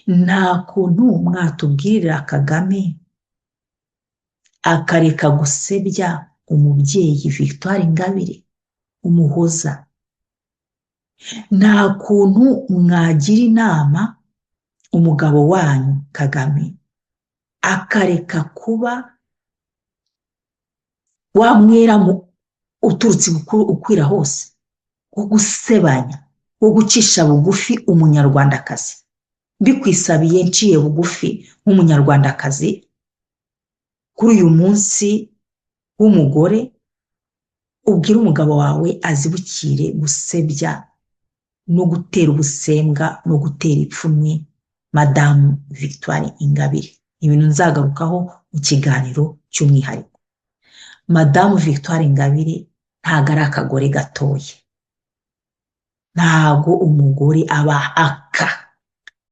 nta kuntu mwatubwirira Kagame akareka gusebya umubyeyi Victoire Ingabire Umuhoza. Nta kuntu mwagira inama umugabo wanyu Kagame akareka kuba wamwera uturutse ukwira hose wo gusebanya, wo gucisha bugufi umunyarwandakazi. Mbikwisabiye nciye bugufi nk'umunyarwandakazi kuri uyu munsi w'umugore, ubwira umugabo wawe azibukire gusebya no gutera ubusembwa no gutera ipfunwe Madamu Victoire Ingabire. Ibintu nzagarukaho mu kiganiro cy'umwihariko. Madamu Victoire Ingabire ntago ari akagore gatoye, ntago umugore aba aka